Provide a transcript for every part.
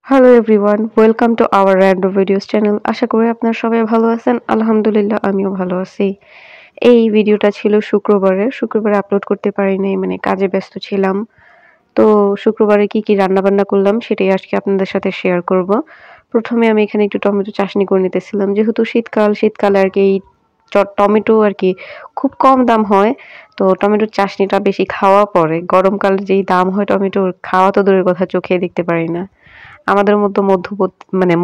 Hello everyone, welcome to our random videos channel. আশা করি আপনারা সবাই ভালো আছেন। আলহামদুলিল্লাহ আমিও ভালো আছি। এই ভিডিওটা ছিল শুক্রবারে আপলোড করতে পারি নাই, মানে কাজে ব্যস্ত ছিলাম। তো শুক্রবারে কি রান্নাবান্না করলাম সেটাই আজকে আপনাদের সাথে শেয়ার করব। প্রথমে আমি এখানে একটু টমেটো চাটনি করে নিতেছিলাম। যেহেতু শীতকালে আরকি টমেটো আরকি খুব কম দাম হয়। তো টমেটোর চাটনিটা বেশি খাওয়া পড়ে। গরমকালে যেই দাম হয় টমেটোর, খাওয়া তো দূরের কথা, চোখে দেখতে পারি না। আমাদের মতো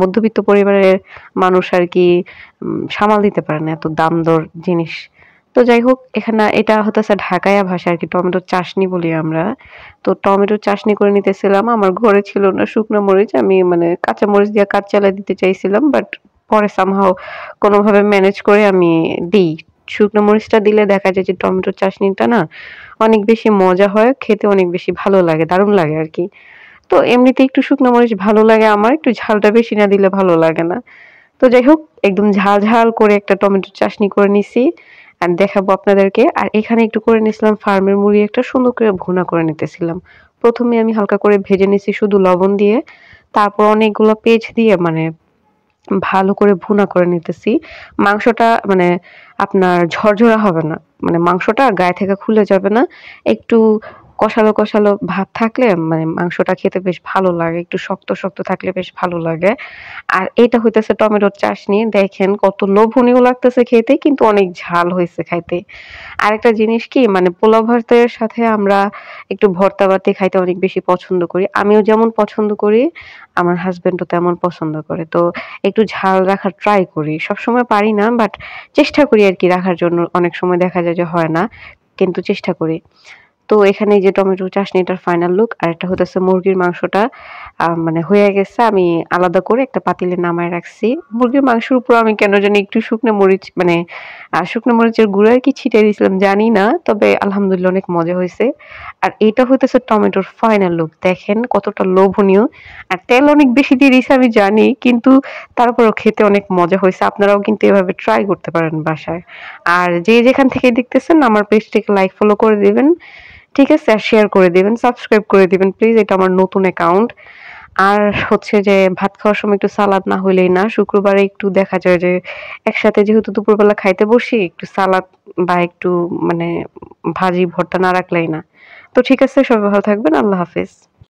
মধ্যবিত্ত পরিবারের মানুষ আরকি সামাল দিতে পারে না এত দাম দর জিনিস। তো যাই হোক, এখানে এটা হতেছে ঢাকাইয়া ভাষায় আরকি টমেটোর চাটনি বলি আমরা। তো টমেটোর চাটনি করে নিতেছিলাম। আমার ঘরে ছিল না শুকনো মরিচ। আমি কাঁচা মরিচ দিয়ে কাজ চালাই দিতে চাইছিলাম। বাট পরে সামহাউ কোনোভাবে ম্যানেজ করে আমি দেই। শুকনো মরিচটা দিলে দেখা যায় যে টমেটোর চাটনিটা না অনেক বেশি মজা হয়, খেতে অনেক বেশি ভালো লাগে, দারুণ লাগে আরকি। তো এমনিতে একটু শুকনো মরিচ ভালো লাগে আমার, একটু ঝালটা বেশি না দিলে ভালো লাগে না। তো যাই হোক, একদম ঝাল করে একটা টমেটোর চাটনি করে নিছি। আর দেখাবো আপনাদেরকে। আর এখানে একটু করে নিছিলাম ফার্মের মুরগি, একটা সুন্দর করে ভুনা করে নিতেছিলাম। প্রথমে আমি হালকা করে ভেজে নিছি শুধু লবণ দিয়ে। তারপর অনেকগুলো পেঁয়াজ দিয়ে ভালো করে ভুনা করে নিতেছি। মাংসটা আপনার ঝরঝরা হবে না। মাংসটা গায়ে থেকে খুলে যাবে না। একটু কষালো ভাব থাকলে মাংসটা খেতে বেশ ভালো লাগে। একটু শক্ত থাকলে বেশ ভালো লাগে। আর এটা হইতেছে টমেটোর চাটনি। দেখেন কত লোভনীয় লাগতেছে খেতে, কিন্তু অনেক ঝাল হইছে খাইতে। আরেকটা জিনিস কি, পোলাও ভাতের সাথে আমরা একটু ভর্তা-বাতি খাইতে অনেক বেশি পছন্দ করি। আমিও যেমন পছন্দ করি, আমার হাসব্যান্ডও তেমন পছন্দ করে। তো একটু ঝাল রাখার ট্রাই করি। সবসময় পারি না, বাট চেষ্টা করি আরকি রাখার জন্য। অনেক সময় দেখা যায় যে হয় না, কিন্তু চেষ্টা করি। তো এখানে এই যে টমেটো চাটনিটার ফাইনাল লুক। আর এটা হতেছে মুরগির মাংসটা হয়ে গেছে। আমি আলাদা করে একটা পাতিলে নামায় রাখছি। মুরগির মাংসের উপর আমি কেন জানি একটু শুকনো মরিচের গুঁড়া আরকি ছিটিয়ে দিয়েছিলাম, জানি না। তবে আলহামদুলিল্লাহ অনেক মজা হইছে। আর এটা হইতেছে টমেটোর ফাইনাল লুক। দেখেন কতটা লোভনীয়। আর তেল অনেক বেশি দিয়ে দিছে আমি জানি, কিন্তু তারপরেও খেতে অনেক মজা হইছে। আপনারাও কিন্তু এভাবে ট্রাই করতে পারেন বাসায়। আর যে যেখান থেকে দেখতেছেন আমার পেজটাকে লাইক ফলো করে দিবেন। ঠিক আছে? আর শেয়ার করে দিবেন, সাবস্ক্রাইব করে দিবেন প্লিজ। এটা আমার নতুন অ্যাকাউন্ট। আর হচ্ছে যে ভাত খাওয়ার সময় একটু সালাদ না হইলেই না। শুক্রবারে একটু দেখা যায় যে একসাথে যেহেতু দুপুরবেলা খাইতে বসি, একটু সালাদ বা একটু মানে ভাজি ভর্তা না রাখলেই না। তো ঠিক আছে, সবাই ভালো থাকবেন। আল্লাহ হাফেজ।